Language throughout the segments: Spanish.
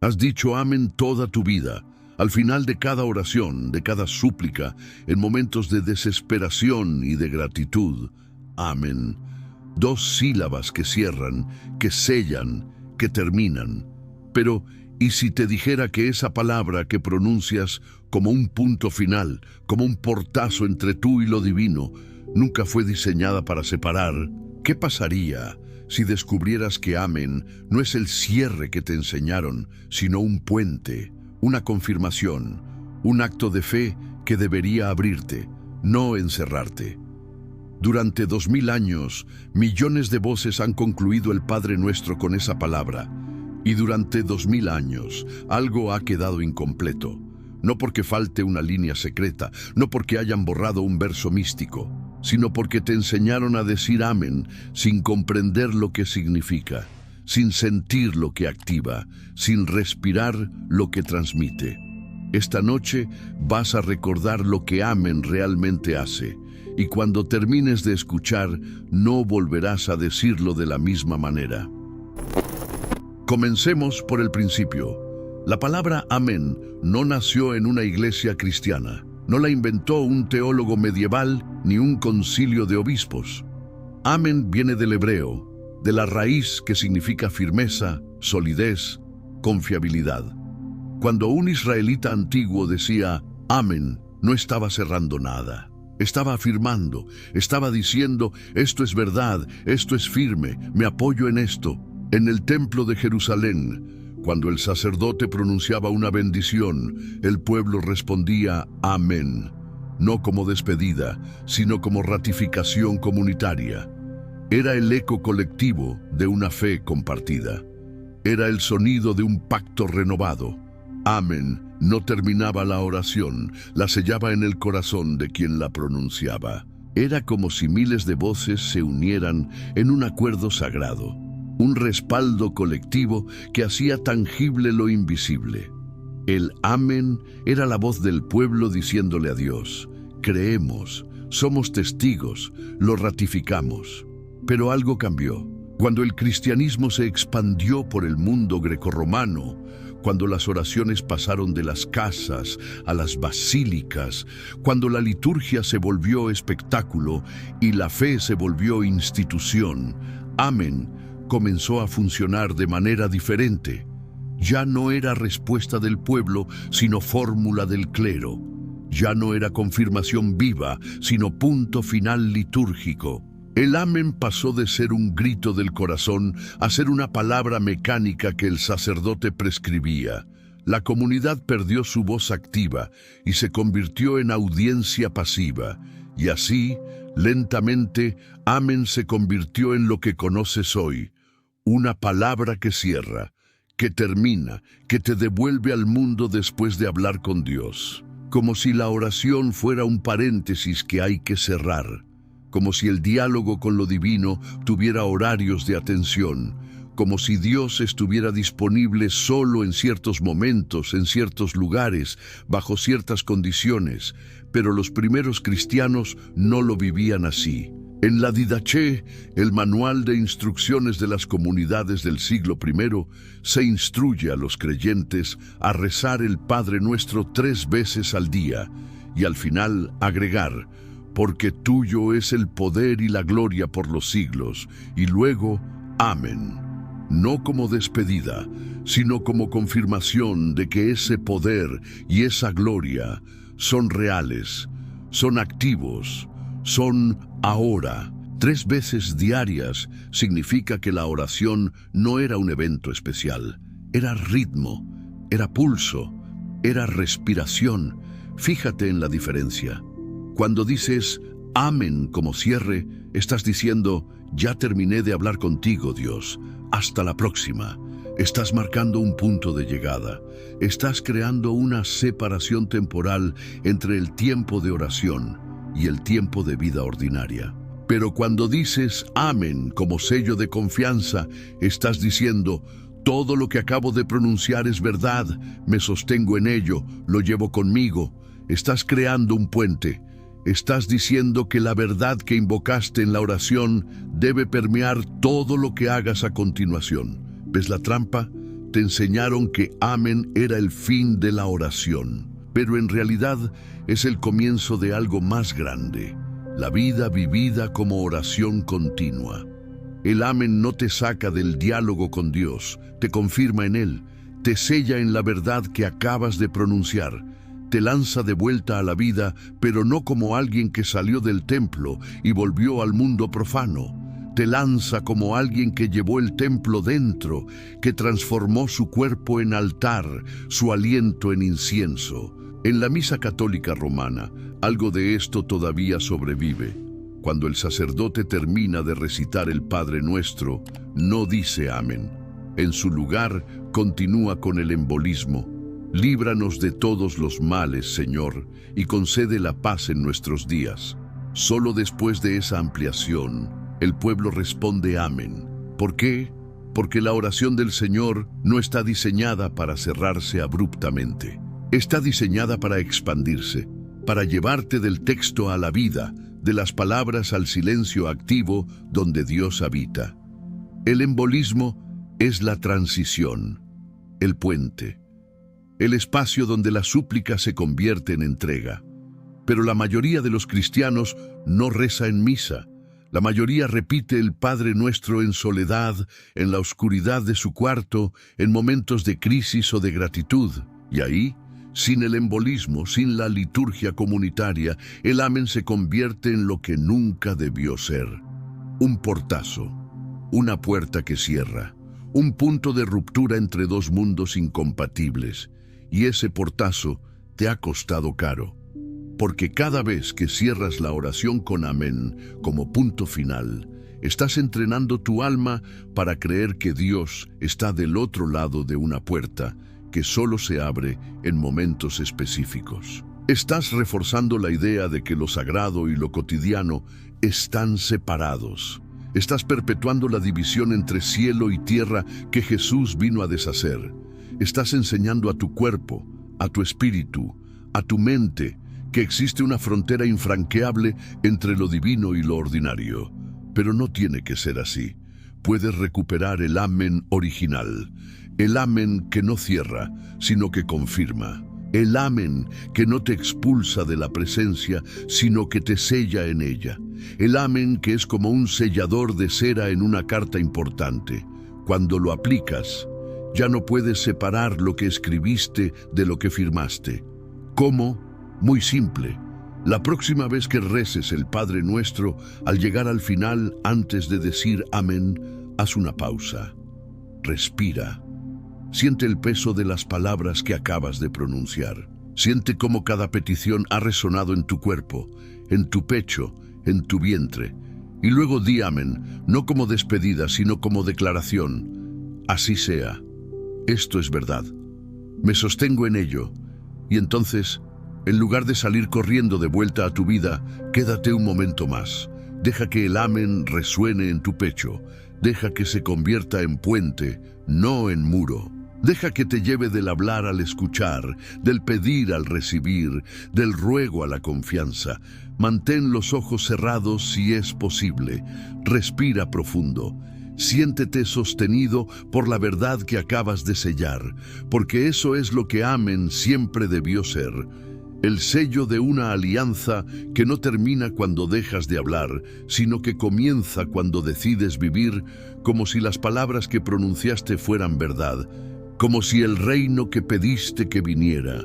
Has dicho amén toda tu vida, al final de cada oración, de cada súplica, en momentos de desesperación y de gratitud. Amén. Dos sílabas que cierran, que sellan, que terminan. Pero, ¿y si te dijera que esa palabra que pronuncias como un punto final, como un portazo entre tú y lo divino, nunca fue diseñada para separar? ¿Qué pasaría si descubrieras que amén no es el cierre que te enseñaron, sino un puente, una confirmación, un acto de fe que debería abrirte, no encerrarte? Durante 2000 años, millones de voces han concluido el Padre Nuestro con esa palabra. Y durante 2000 años, algo ha quedado incompleto. No porque falte una línea secreta, no porque hayan borrado un verso místico, sino porque te enseñaron a decir amén sin comprender lo que significa, sin sentir lo que activa, sin respirar lo que transmite. Esta noche vas a recordar lo que amén realmente hace, y cuando termines de escuchar, no volverás a decirlo de la misma manera. Comencemos por el principio. La palabra amén no nació en una iglesia cristiana. No la inventó un teólogo medieval ni un concilio de obispos. Amén viene del hebreo, de la raíz que significa firmeza, solidez, confiabilidad. Cuando un israelita antiguo decía amén, no estaba cerrando nada. Estaba afirmando, estaba diciendo, esto es verdad, esto es firme, me apoyo en esto. En el templo de Jerusalén, cuando el sacerdote pronunciaba una bendición, el pueblo respondía amén, no como despedida, sino como ratificación comunitaria. Era el eco colectivo de una fe compartida. Era el sonido de un pacto renovado. Amén no terminaba la oración, la sellaba en el corazón de quien la pronunciaba. Era como si miles de voces se unieran en un acuerdo sagrado. Un respaldo colectivo que hacía tangible lo invisible. El amén era la voz del pueblo diciéndole a Dios, creemos, somos testigos, lo ratificamos. Pero algo cambió. Cuando el cristianismo se expandió por el mundo grecorromano, cuando las oraciones pasaron de las casas a las basílicas, cuando la liturgia se volvió espectáculo y la fe se volvió institución, amén comenzó a funcionar de manera diferente. Ya no era respuesta del pueblo, sino fórmula del clero. Ya no era confirmación viva, sino punto final litúrgico. El amén pasó de ser un grito del corazón a ser una palabra mecánica que el sacerdote prescribía. La comunidad perdió su voz activa y se convirtió en audiencia pasiva. Y así, lentamente, amén se convirtió en lo que conoces hoy. Una palabra que cierra, que termina, que te devuelve al mundo después de hablar con Dios. Como si la oración fuera un paréntesis que hay que cerrar. Como si el diálogo con lo divino tuviera horarios de atención. Como si Dios estuviera disponible solo en ciertos momentos, en ciertos lugares, bajo ciertas condiciones. Pero los primeros cristianos no lo vivían así. En la Didaché, el manual de instrucciones de las comunidades del siglo I, se instruye a los creyentes a rezar el Padre Nuestro 3 veces al día y al final agregar, porque tuyo es el poder y la gloria por los siglos, y luego, amén. No como despedida, sino como confirmación de que ese poder y esa gloria son reales, son activos, son ahora. 3 veces diarias significa que la oración no era un evento especial, era ritmo, era pulso, era respiración. Fíjate en la diferencia. Cuando dices amén como cierre, estás diciendo, ya terminé de hablar contigo, Dios, hasta la próxima. Estás marcando un punto de llegada. Estás creando una separación temporal entre el tiempo de oración y el tiempo de vida ordinaria. Pero cuando dices amén como sello de confianza, estás diciendo, todo lo que acabo de pronunciar es verdad, me sostengo en ello, lo llevo conmigo. Estás creando un puente. Estás diciendo que la verdad que invocaste en la oración debe permear todo lo que hagas a continuación. ¿Ves la trampa? te enseñaron que amén era el fin de la oración, pero en realidad es el comienzo de algo más grande, la vida vivida como oración continua. El amén no te saca del diálogo con Dios, te confirma en Él, te sella en la verdad que acabas de pronunciar, te lanza de vuelta a la vida, pero no como alguien que salió del templo y volvió al mundo profano. Te lanza como alguien que llevó el templo dentro, que transformó su cuerpo en altar, su aliento en incienso. En la misa católica romana, algo de esto todavía sobrevive. Cuando el sacerdote termina de recitar el Padre Nuestro, no dice amén. En su lugar, continúa con el embolismo. Líbranos de todos los males, Señor, y concede la paz en nuestros días. Solo después de esa ampliación, el pueblo responde amén. ¿Por qué? Porque la oración del Señor no está diseñada para cerrarse abruptamente. Está diseñada para expandirse, para llevarte del texto a la vida, de las palabras al silencio activo donde Dios habita. El embolismo es la transición, el puente, el espacio donde la súplica se convierte en entrega. Pero la mayoría de los cristianos no reza en misa. La mayoría repite el Padre Nuestro en soledad, en la oscuridad de su cuarto, en momentos de crisis o de gratitud. Y ahí, sin el embolismo, sin la liturgia comunitaria, el amén se convierte en lo que nunca debió ser. Un portazo, una puerta que cierra, un punto de ruptura entre dos mundos incompatibles. Y ese portazo te ha costado caro. Porque cada vez que cierras la oración con amén como punto final, estás entrenando tu alma para creer que Dios está del otro lado de una puerta que solo se abre en momentos específicos. Estás reforzando la idea de que lo sagrado y lo cotidiano están separados. Estás perpetuando la división entre cielo y tierra que Jesús vino a deshacer. Estás enseñando a tu cuerpo, a tu espíritu, a tu mente, que existe una frontera infranqueable entre lo divino y lo ordinario. Pero no tiene que ser así. Puedes recuperar el amén original, el amén que no cierra, sino que confirma. El amén que no te expulsa de la presencia, sino que te sella en ella. El amén que es como un sellador de cera en una carta importante. Cuando lo aplicas, ya no puedes separar lo que escribiste de lo que firmaste. ¿Cómo? Muy simple. La próxima vez que reces el Padre Nuestro, al llegar al final, antes de decir amén, haz una pausa. Respira. Siente el peso de las palabras que acabas de pronunciar. Siente cómo cada petición ha resonado en tu cuerpo, en tu pecho, en tu vientre. Y luego di amén, no como despedida, sino como declaración. Así sea. Esto es verdad. Me sostengo en ello. Y entonces, en lugar de salir corriendo de vuelta a tu vida, quédate un momento más. Deja que el amén resuene en tu pecho. Deja que se convierta en puente, no en muro. Deja que te lleve del hablar al escuchar, del pedir al recibir, del ruego a la confianza. Mantén los ojos cerrados si es posible. Respira profundo. Siéntete sostenido por la verdad que acabas de sellar, porque eso es lo que amén siempre debió ser. El sello de una alianza que no termina cuando dejas de hablar, sino que comienza cuando decides vivir como si las palabras que pronunciaste fueran verdad, como si el reino que pediste que viniera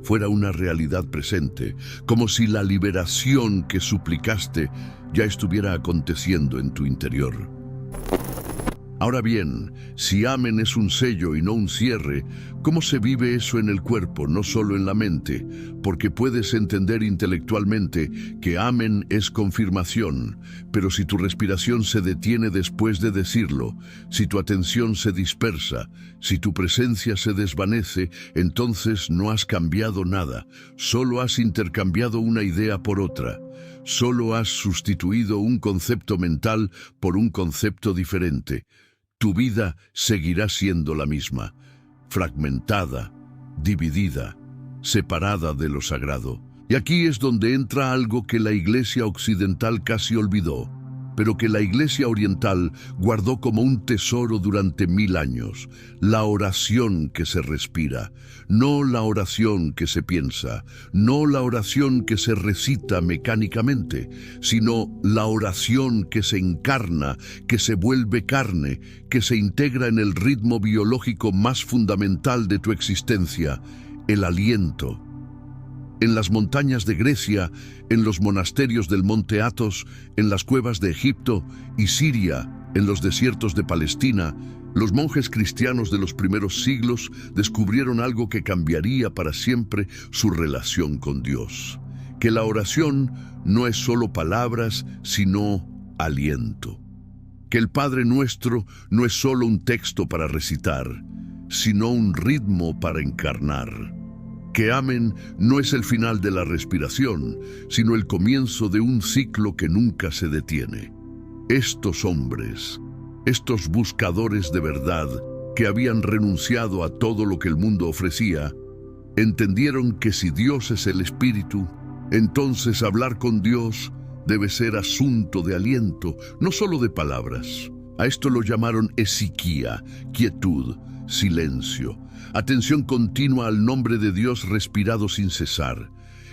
fuera una realidad presente, como si la liberación que suplicaste ya estuviera aconteciendo en tu interior. Ahora bien, si amén es un sello y no un cierre, ¿cómo se vive eso en el cuerpo, no solo en la mente? Porque puedes entender intelectualmente que amén es confirmación, pero si tu respiración se detiene después de decirlo, si tu atención se dispersa, si tu presencia se desvanece, entonces no has cambiado nada, solo has intercambiado una idea por otra. Solo has sustituido un concepto mental por un concepto diferente. Tu vida seguirá siendo la misma, fragmentada, dividida, separada de lo sagrado. Y aquí es donde entra algo que la Iglesia occidental casi olvidó: pero que la Iglesia oriental guardó como un tesoro durante 1000 años: la oración que se respira, no la oración que se piensa, no la oración que se recita mecánicamente, sino la oración que se encarna, que se vuelve carne, que se integra en el ritmo biológico más fundamental de tu existencia, el aliento. En las montañas de Grecia, en los monasterios del monte Athos, en las cuevas de Egipto y Siria, en los desiertos de Palestina, los monjes cristianos de los primeros siglos descubrieron algo que cambiaría para siempre su relación con Dios: que la oración no es solo palabras, sino aliento. Que el Padre Nuestro no es solo un texto para recitar, sino un ritmo para encarnar. Que Amén no es el final de la respiración, sino el comienzo de un ciclo que nunca se detiene. Estos hombres, estos buscadores de verdad, que habían renunciado a todo lo que el mundo ofrecía, entendieron que si Dios es el Espíritu, entonces hablar con Dios debe ser asunto de aliento, no solo de palabras. A esto lo llamaron esiquía, quietud, silencio, atención continua al nombre de Dios respirado sin cesar,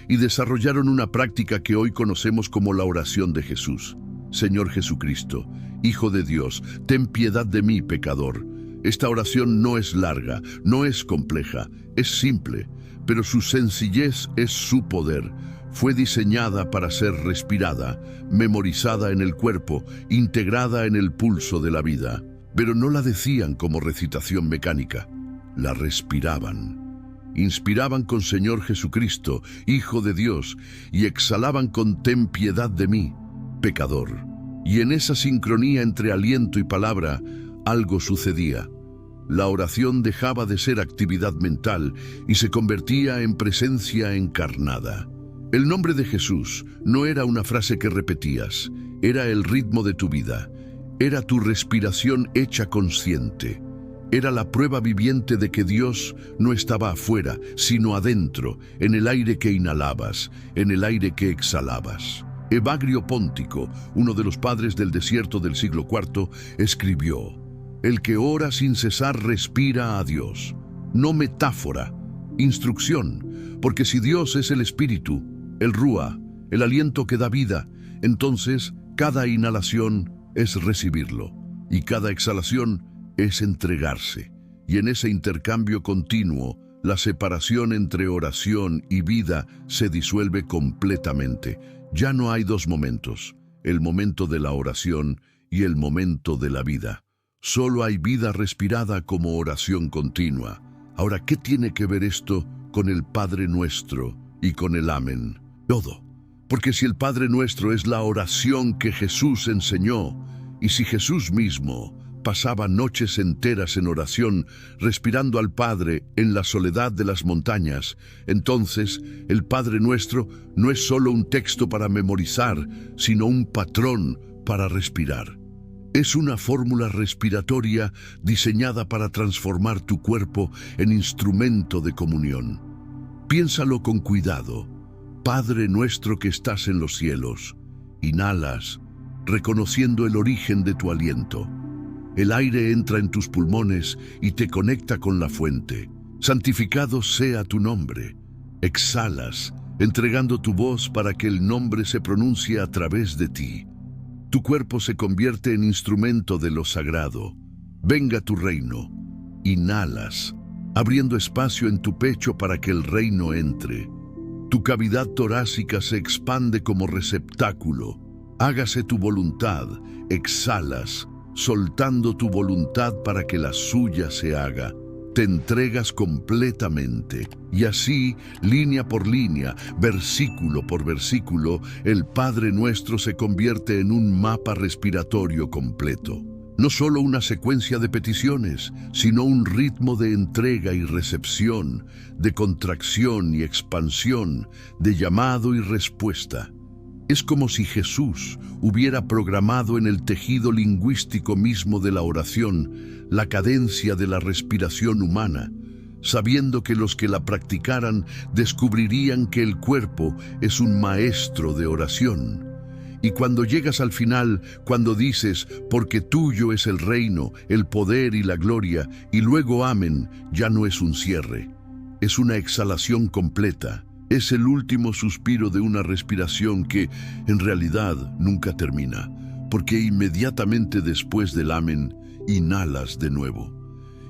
y desarrollaron una práctica que hoy conocemos como la oración de Jesús. Señor Jesucristo, Hijo de Dios, ten piedad de mí, pecador. Esta oración no es larga, no es compleja, es simple, pero su sencillez es su poder. Fue diseñada para ser respirada, memorizada en el cuerpo, integrada en el pulso de la vida. Pero no la decían como recitación mecánica, la respiraban. Inspiraban con Señor Jesucristo, Hijo de Dios, y exhalaban con ten piedad de mí, pecador. Y en esa sincronía entre aliento y palabra, algo sucedía. La oración dejaba de ser actividad mental y se convertía en presencia encarnada. El nombre de Jesús no era una frase que repetías, era el ritmo de tu vida. Era tu respiración hecha consciente. Era la prueba viviente de que Dios no estaba afuera, sino adentro, en el aire que inhalabas, en el aire que exhalabas. Evagrio Póntico, uno de los padres del desierto del siglo IV, escribió: el que ora sin cesar respira a Dios. No metáfora, instrucción, porque si Dios es el Espíritu, el Rúa, el aliento que da vida, entonces cada inhalación es recibirlo, y cada exhalación es entregarse. Y en ese intercambio continuo, la separación entre oración y vida se disuelve completamente. Ya no hay dos momentos, el momento de la oración y el momento de la vida. Solo hay vida respirada como oración continua. Ahora, ¿qué tiene que ver esto con el Padre Nuestro y con el Amén? Todo. Porque si el Padre Nuestro es la oración que Jesús enseñó, y si Jesús mismo pasaba noches enteras en oración, respirando al Padre en la soledad de las montañas, entonces el Padre Nuestro no es solo un texto para memorizar, sino un patrón para respirar. Es una fórmula respiratoria diseñada para transformar tu cuerpo en instrumento de comunión. Piénsalo con cuidado. Padre nuestro que estás en los cielos, inhalas, reconociendo el origen de tu aliento. El aire entra en tus pulmones y te conecta con la fuente. Santificado sea tu nombre. Exhalas, entregando tu voz para que el nombre se pronuncie a través de ti. Tu cuerpo se convierte en instrumento de lo sagrado. Venga tu reino. Inhalas, abriendo espacio en tu pecho para que el reino entre. Tu cavidad torácica se expande como receptáculo. Hágase tu voluntad. Exhalas, soltando tu voluntad para que la suya se haga. Te entregas completamente. Y así, línea por línea, versículo por versículo, el Padre Nuestro se convierte en un mapa respiratorio completo. No solo una secuencia de peticiones, sino un ritmo de entrega y recepción, de contracción y expansión, de llamado y respuesta. Es como si Jesús hubiera programado en el tejido lingüístico mismo de la oración la cadencia de la respiración humana, sabiendo que los que la practicaran descubrirían que el cuerpo es un maestro de oración. Y cuando llegas al final, cuando dices, porque tuyo es el reino, el poder y la gloria, y luego amén, ya no es un cierre, es una exhalación completa. Es el último suspiro de una respiración que, en realidad, nunca termina, porque inmediatamente después del amén, inhalas de nuevo.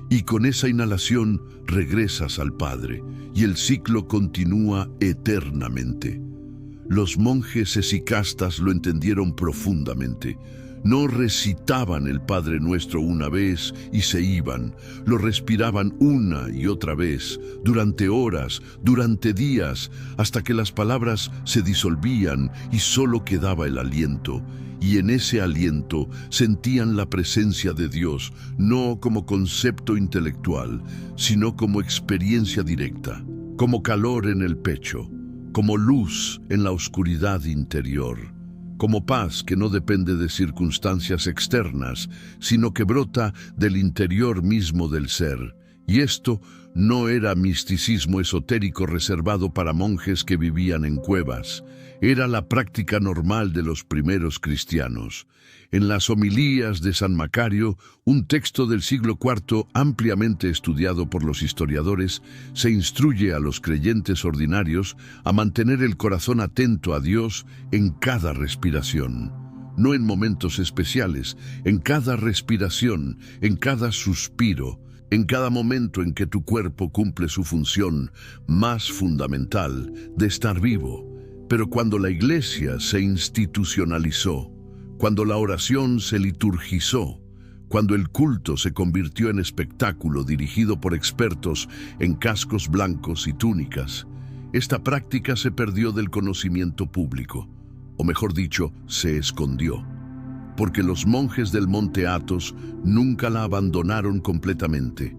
Y con esa inhalación regresas al Padre, y el ciclo continúa eternamente. Los monjes esicastas lo entendieron profundamente. No recitaban el Padre Nuestro una vez y se iban, lo respiraban una y otra vez, durante horas, durante días, hasta que las palabras se disolvían y solo quedaba el aliento. Y en ese aliento sentían la presencia de Dios, no como concepto intelectual, sino como experiencia directa, como calor en el pecho, como luz en la oscuridad interior, como paz que no depende de circunstancias externas, sino que brota del interior mismo del ser. Y esto no era misticismo esotérico reservado para monjes que vivían en cuevas. Era la práctica normal de los primeros cristianos. En las homilías de San Macario, un texto del siglo IV ampliamente estudiado por los historiadores, se instruye a los creyentes ordinarios a mantener el corazón atento a Dios en cada respiración. No en momentos especiales, en cada respiración, en cada suspiro, en cada momento en que tu cuerpo cumple su función más fundamental de estar vivo. Pero cuando la Iglesia se institucionalizó, cuando la oración se liturgizó, cuando el culto se convirtió en espectáculo dirigido por expertos en cascos blancos y túnicas, esta práctica se perdió del conocimiento público, o mejor dicho, se escondió, porque los monjes del Monte Athos nunca la abandonaron completamente.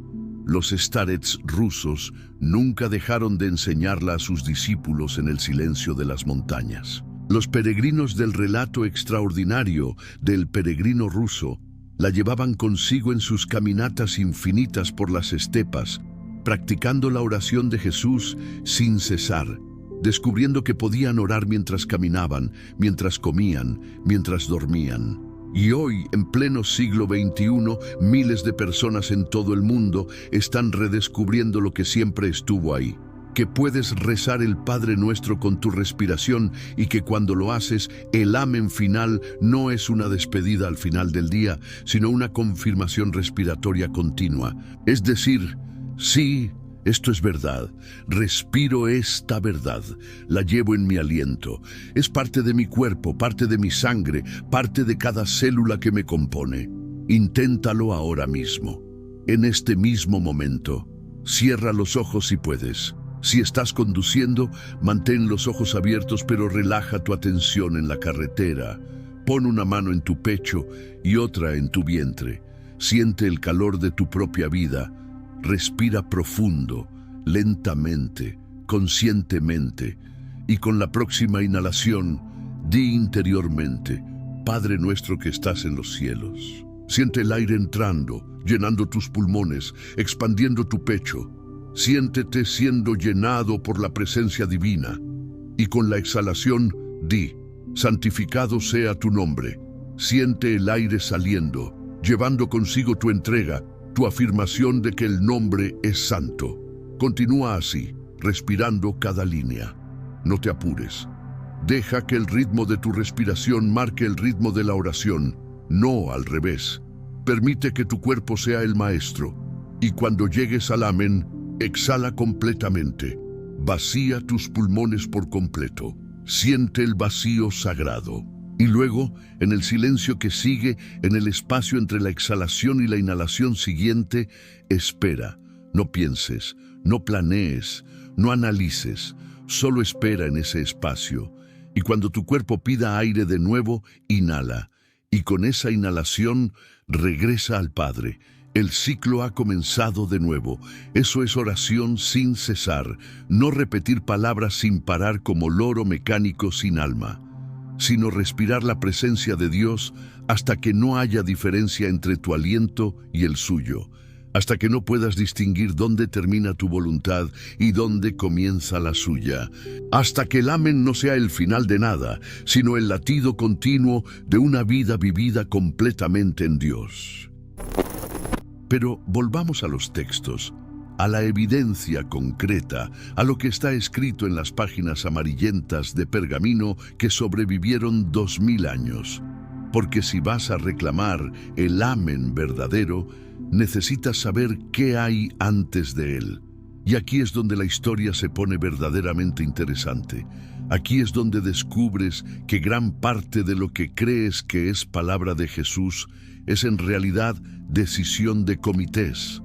Los starets rusos nunca dejaron de enseñarla a sus discípulos en el silencio de las montañas. Los peregrinos del relato extraordinario del peregrino ruso la llevaban consigo en sus caminatas infinitas por las estepas, practicando la oración de Jesús sin cesar, descubriendo que podían orar mientras caminaban, mientras comían, mientras dormían. Y hoy, en pleno siglo XXI, miles de personas en todo el mundo están redescubriendo lo que siempre estuvo ahí, que puedes rezar el Padre Nuestro con tu respiración y que cuando lo haces, el amén final no es una despedida al final del día, sino una confirmación respiratoria continua. Es decir, sí, esto es verdad, respiro esta verdad, la llevo en mi aliento, es parte de mi cuerpo, parte de mi sangre, parte de cada célula que me compone. Inténtalo ahora mismo, en este mismo momento. Cierra los ojos si puedes. Si estás conduciendo, mantén los ojos abiertos pero relaja tu atención en la carretera. Pon una mano en tu pecho y otra en tu vientre. Siente el calor de tu propia vida. Respira profundo, lentamente, conscientemente, y con la próxima inhalación, di interiormente, Padre nuestro que estás en los cielos. Siente el aire entrando, llenando tus pulmones, expandiendo tu pecho. Siéntete siendo llenado por la presencia divina. Y con la exhalación, di, santificado sea tu nombre. Siente el aire saliendo, llevando consigo tu entrega, tu afirmación de que el nombre es santo. Continúa así, respirando cada línea. No te apures. Deja que el ritmo de tu respiración marque el ritmo de la oración, no al revés. Permite que tu cuerpo sea el maestro. Y cuando llegues al amén, exhala completamente. Vacía tus pulmones por completo. Siente el vacío sagrado. Y luego, en el silencio que sigue, en el espacio entre la exhalación y la inhalación siguiente, espera. No pienses, no planees, no analices. Solo espera en ese espacio. Y cuando tu cuerpo pida aire de nuevo, inhala. Y con esa inhalación, regresa al Padre. El ciclo ha comenzado de nuevo. Eso es oración sin cesar. No repetir palabras sin parar como loro mecánico sin alma, sino respirar la presencia de Dios hasta que no haya diferencia entre tu aliento y el suyo, hasta que no puedas distinguir dónde termina tu voluntad y dónde comienza la suya, hasta que el amén no sea el final de nada, sino el latido continuo de una vida vivida completamente en Dios. Pero volvamos a los textos, a la evidencia concreta, a lo que está escrito en las páginas amarillentas de pergamino que sobrevivieron 2000 años. Porque si vas a reclamar el amén verdadero, necesitas saber qué hay antes de él. Y aquí es donde la historia se pone verdaderamente interesante. Aquí es donde descubres que gran parte de lo que crees que es palabra de Jesús es en realidad decisión de comités.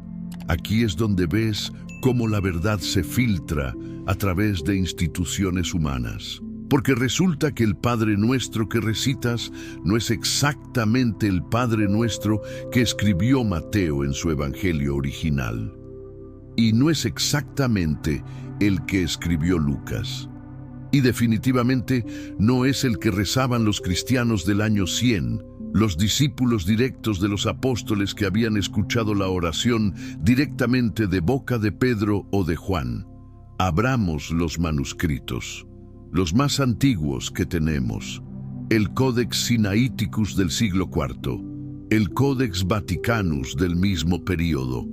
Aquí es donde ves cómo la verdad se filtra a través de instituciones humanas. Porque resulta que el Padre Nuestro que recitas no es exactamente el Padre Nuestro que escribió Mateo en su Evangelio original. Y no es exactamente el que escribió Lucas. Y definitivamente no es el que rezaban los cristianos del año 100, los discípulos directos de los apóstoles que habían escuchado la oración directamente de boca de Pedro o de Juan. Abramos los manuscritos, los más antiguos que tenemos, el Codex Sinaiticus del siglo IV, el Codex Vaticanus del mismo período.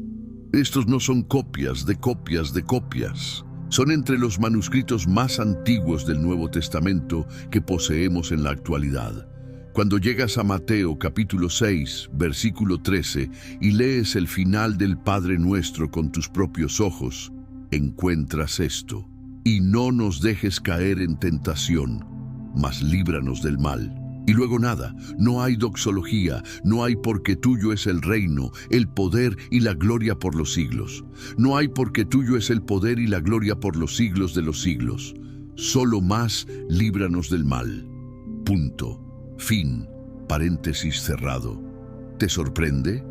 Estos no son copias de copias de copias. Son entre los manuscritos más antiguos del Nuevo Testamento que poseemos en la actualidad. Cuando llegas a Mateo capítulo 6, versículo 13, y lees el final del Padre Nuestro con tus propios ojos, encuentras esto: y no nos dejes caer en tentación, mas líbranos del mal. Y luego nada, no hay doxología, no hay porque tuyo es el reino, el poder y la gloria por los siglos. No hay porque tuyo es el poder y la gloria por los siglos de los siglos. Solo más líbranos del mal. Punto. Fin. Paréntesis cerrado. ¿Te sorprende?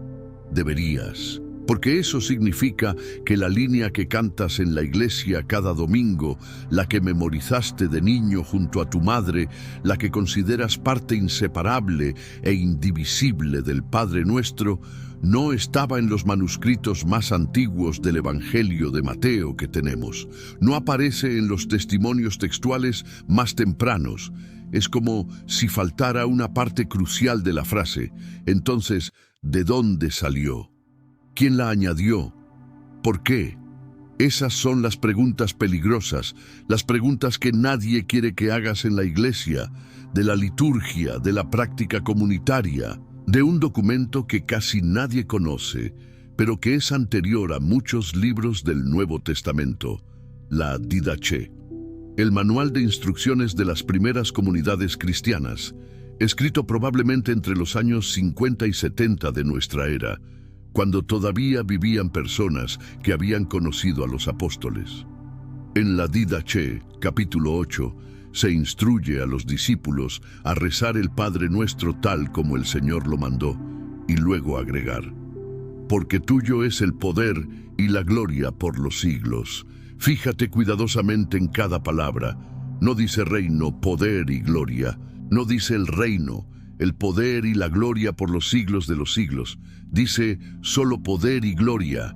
Deberías. Porque eso significa que la línea que cantas en la iglesia cada domingo, la que memorizaste de niño junto a tu madre, la que consideras parte inseparable e indivisible del Padre Nuestro, no estaba en los manuscritos más antiguos del Evangelio de Mateo que tenemos. No aparece en los testimonios textuales más tempranos. Es como si faltara una parte crucial de la frase. Entonces, ¿de dónde salió? ¿Quién la añadió? ¿Por qué? Esas son las preguntas peligrosas, las preguntas que nadie quiere que hagas en la iglesia, de la liturgia, de la práctica comunitaria, de un documento que casi nadie conoce, pero que es anterior a muchos libros del Nuevo Testamento, la Didache, el manual de instrucciones de las primeras comunidades cristianas, escrito probablemente entre los años 50 y 70 de nuestra era, cuando todavía vivían personas que habían conocido a los apóstoles. En la Didache, capítulo 8, se instruye a los discípulos a rezar el Padre Nuestro tal como el Señor lo mandó, y luego agregar: porque tuyo es el poder y la gloria por los siglos. Fíjate cuidadosamente en cada palabra. No dice reino, poder y gloria. No dice el reino, el poder y la gloria por los siglos de los siglos. Dice solo poder y gloria.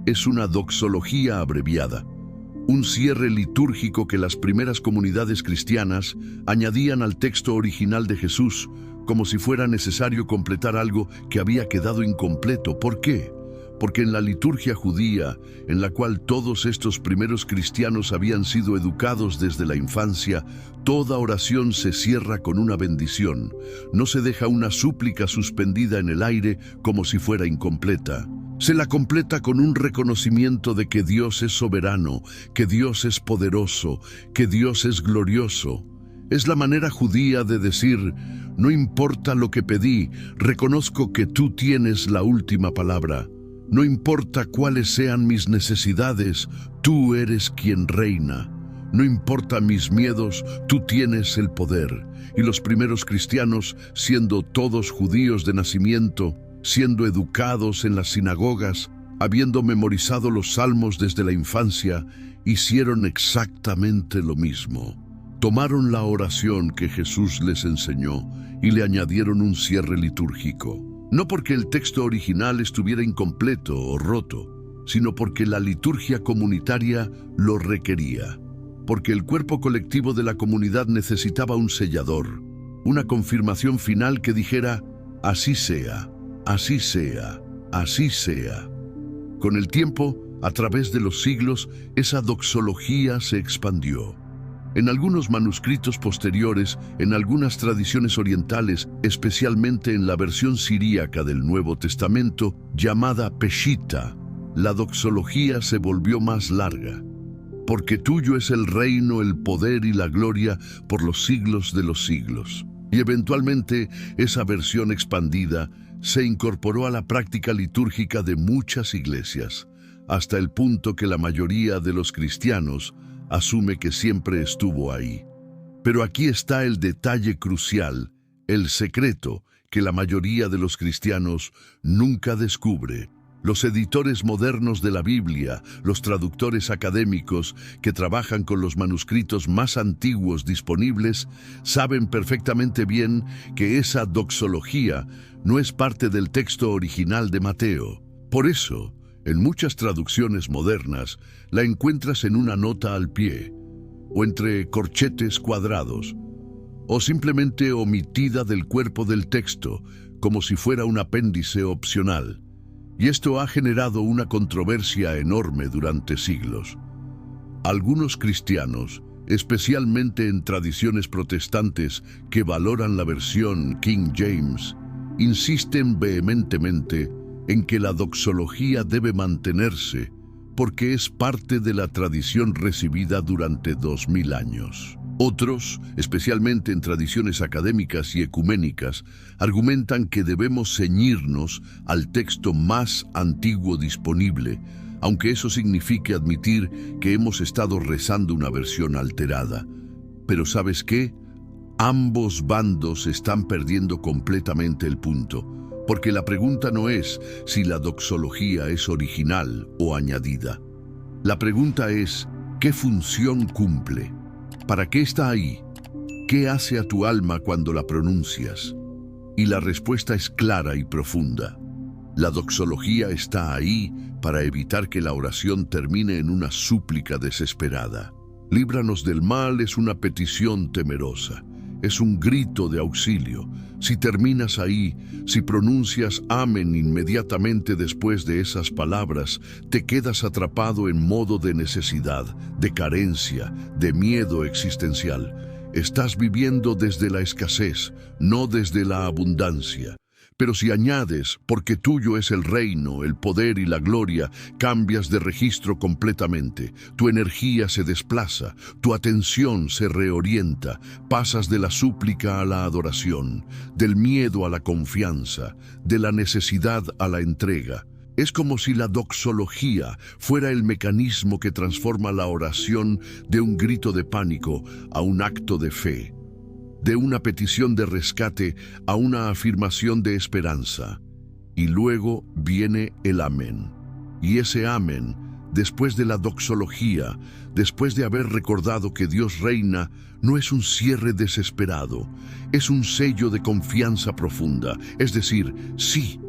Es una doxología abreviada, un cierre litúrgico que las primeras comunidades cristianas añadían al texto original de Jesús, como si fuera necesario completar algo que había quedado incompleto. ¿Por qué? Porque en la liturgia judía, en la cual todos estos primeros cristianos habían sido educados desde la infancia, toda oración se cierra con una bendición. No se deja una súplica suspendida en el aire como si fuera incompleta. Se la completa con un reconocimiento de que Dios es soberano, que Dios es poderoso, que Dios es glorioso. Es la manera judía de decir: no importa lo que pedí, reconozco que tú tienes la última palabra. No importa cuáles sean mis necesidades, tú eres quien reina. No importa mis miedos, tú tienes el poder. Y los primeros cristianos, siendo todos judíos de nacimiento, siendo educados en las sinagogas, habiendo memorizado los salmos desde la infancia, hicieron exactamente lo mismo. Tomaron la oración que Jesús les enseñó y le añadieron un cierre litúrgico. No porque el texto original estuviera incompleto o roto, sino porque la liturgia comunitaria lo requería, porque el cuerpo colectivo de la comunidad necesitaba un sellador, una confirmación final que dijera, así sea, así sea, así sea. Con el tiempo, a través de los siglos, esa doxología se expandió. En algunos manuscritos posteriores, en algunas tradiciones orientales, especialmente en la versión siríaca del Nuevo Testamento, llamada Peshita, la doxología se volvió más larga. Porque tuyo es el reino, el poder y la gloria por los siglos de los siglos. Y eventualmente, esa versión expandida se incorporó a la práctica litúrgica de muchas iglesias, hasta el punto que la mayoría de los cristianos asume que siempre estuvo ahí. Pero aquí está el detalle crucial, el secreto que la mayoría de los cristianos nunca descubre. Los editores modernos de la Biblia, los traductores académicos que trabajan con los manuscritos más antiguos disponibles, saben perfectamente bien que esa doxología no es parte del texto original de Mateo. Por eso, en muchas traducciones modernas, la encuentras en una nota al pie, o entre corchetes cuadrados, o simplemente omitida del cuerpo del texto, como si fuera un apéndice opcional. Y esto ha generado una controversia enorme durante siglos. Algunos cristianos, especialmente en tradiciones protestantes que valoran la versión King James, insisten vehementemente en que la doxología debe mantenerse porque es parte de la tradición recibida durante 2000 años. Otros, especialmente en tradiciones académicas y ecuménicas, argumentan que debemos ceñirnos al texto más antiguo disponible, aunque eso signifique admitir que hemos estado rezando una versión alterada. Pero ¿sabes qué? Ambos bandos están perdiendo completamente el punto, porque la pregunta no es si la doxología es original o añadida. La pregunta es, ¿qué función cumple? ¿Para qué está ahí? ¿Qué hace a tu alma cuando la pronuncias? Y la respuesta es clara y profunda. La doxología está ahí para evitar que la oración termine en una súplica desesperada. Líbranos del mal es una petición temerosa. Es un grito de auxilio. Si terminas ahí, si pronuncias amén inmediatamente después de esas palabras, te quedas atrapado en modo de necesidad, de carencia, de miedo existencial. Estás viviendo desde la escasez, no desde la abundancia. Pero si añades, porque tuyo es el reino, el poder y la gloria, cambias de registro completamente. Tu energía se desplaza, tu atención se reorienta, pasas de la súplica a la adoración, del miedo a la confianza, de la necesidad a la entrega. Es como si la doxología fuera el mecanismo que transforma la oración de un grito de pánico a un acto de fe, de una petición de rescate a una afirmación de esperanza. Y luego viene el amén. Y ese amén, después de la doxología, después de haber recordado que Dios reina, no es un cierre desesperado, es un sello de confianza profunda. Es decir, sí,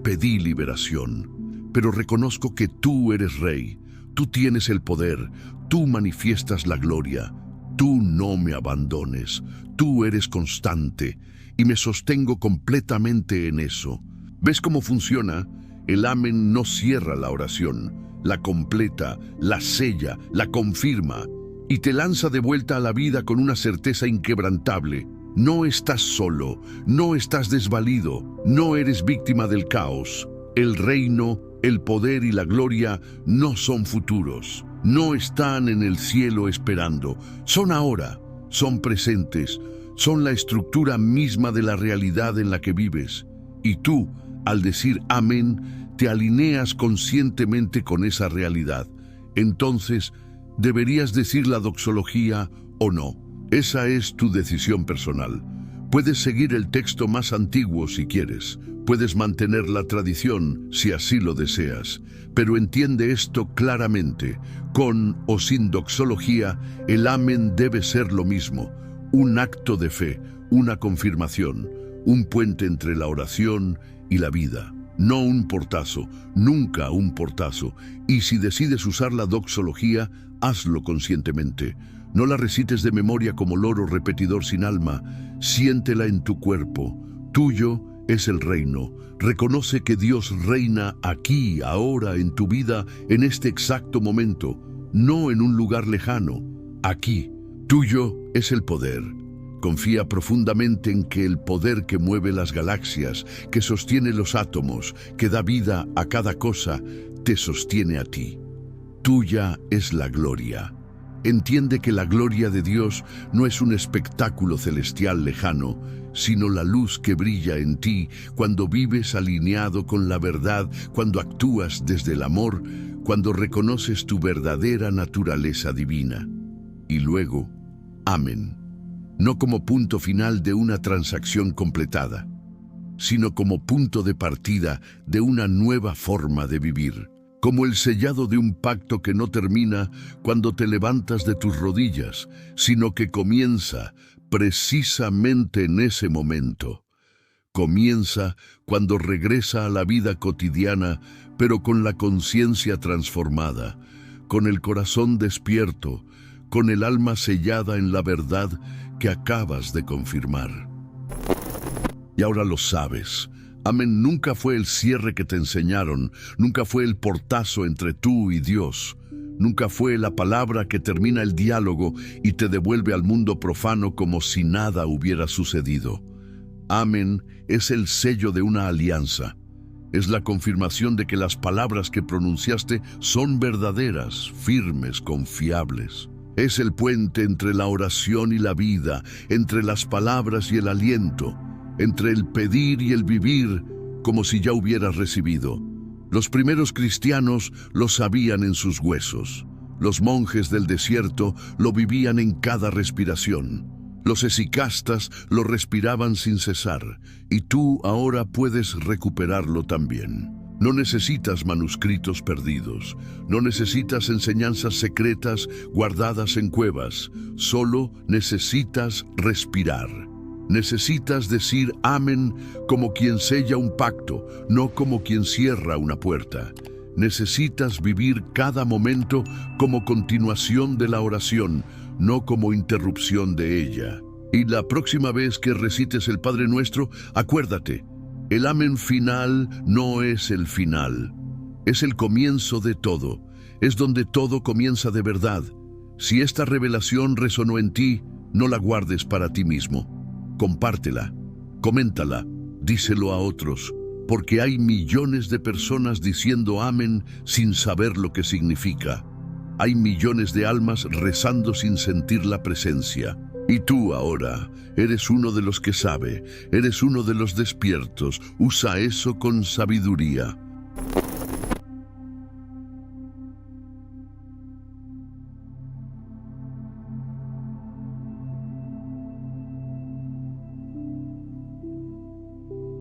pedí liberación, pero reconozco que tú eres rey, tú tienes el poder, tú manifiestas la gloria. Tú no me abandones, tú eres constante y me sostengo completamente en eso. ¿Ves cómo funciona? El amén no cierra la oración, la completa, la sella, la confirma y te lanza de vuelta a la vida con una certeza inquebrantable. No estás solo, no estás desvalido, no eres víctima del caos. El reino, el poder y la gloria no son futuros. No están en el cielo esperando, son ahora, son presentes, son la estructura misma de la realidad en la que vives. Y tú, al decir amén, te alineas conscientemente con esa realidad. Entonces, ¿deberías decir la doxología o no? Esa es tu decisión personal. Puedes seguir el texto más antiguo si quieres. Puedes mantener la tradición si así lo deseas. Pero entiende esto claramente. Con o sin doxología, el amén debe ser lo mismo. Un acto de fe, una confirmación, un puente entre la oración y la vida. No un portazo, nunca un portazo. Y si decides usar la doxología, hazlo conscientemente. No la recites de memoria como loro repetidor sin alma. Siéntela en tu cuerpo. Tuyo es el reino. Reconoce que Dios reina aquí, ahora, en tu vida, en este exacto momento, no en un lugar lejano, aquí. Tuyo es el poder. Confía profundamente en que el poder que mueve las galaxias, que sostiene los átomos, que da vida a cada cosa, te sostiene a ti. Tuya es la gloria. Entiende que la gloria de Dios no es un espectáculo celestial lejano, sino la luz que brilla en ti cuando vives alineado con la verdad, cuando actúas desde el amor, cuando reconoces tu verdadera naturaleza divina. Y luego, amén. No como punto final de una transacción completada, sino como punto de partida de una nueva forma de vivir. Como el sellado de un pacto que no termina cuando te levantas de tus rodillas, sino que comienza precisamente en ese momento. Comienza cuando regresa a la vida cotidiana, pero con la conciencia transformada, con el corazón despierto, con el alma sellada en la verdad que acabas de confirmar. Y ahora lo sabes. Amén nunca fue el cierre que te enseñaron, nunca fue el portazo entre tú y Dios, nunca fue la palabra que termina el diálogo y te devuelve al mundo profano como si nada hubiera sucedido. Amén es el sello de una alianza. Es la confirmación de que las palabras que pronunciaste son verdaderas, firmes, confiables. Es el puente entre la oración y la vida, entre las palabras y el aliento, entre el pedir y el vivir, como si ya hubieras recibido. Los primeros cristianos lo sabían en sus huesos. Los monjes del desierto lo vivían en cada respiración. Los hesicastas lo respiraban sin cesar, y tú ahora puedes recuperarlo también. No necesitas manuscritos perdidos, no necesitas enseñanzas secretas guardadas en cuevas, solo necesitas respirar. Necesitas decir amén como quien sella un pacto, no como quien cierra una puerta. Necesitas vivir cada momento como continuación de la oración, no como interrupción de ella. Y la próxima vez que recites el Padre Nuestro, acuérdate, el amén final no es el final. Es el comienzo de todo. Es donde todo comienza de verdad. Si esta revelación resonó en ti, no la guardes para ti mismo. Compártela, coméntala, díselo a otros, porque hay millones de personas diciendo amén sin saber lo que significa. Hay millones de almas rezando sin sentir la presencia. Y tú ahora eres uno de los que sabe, eres uno de los despiertos. Usa eso con sabiduría.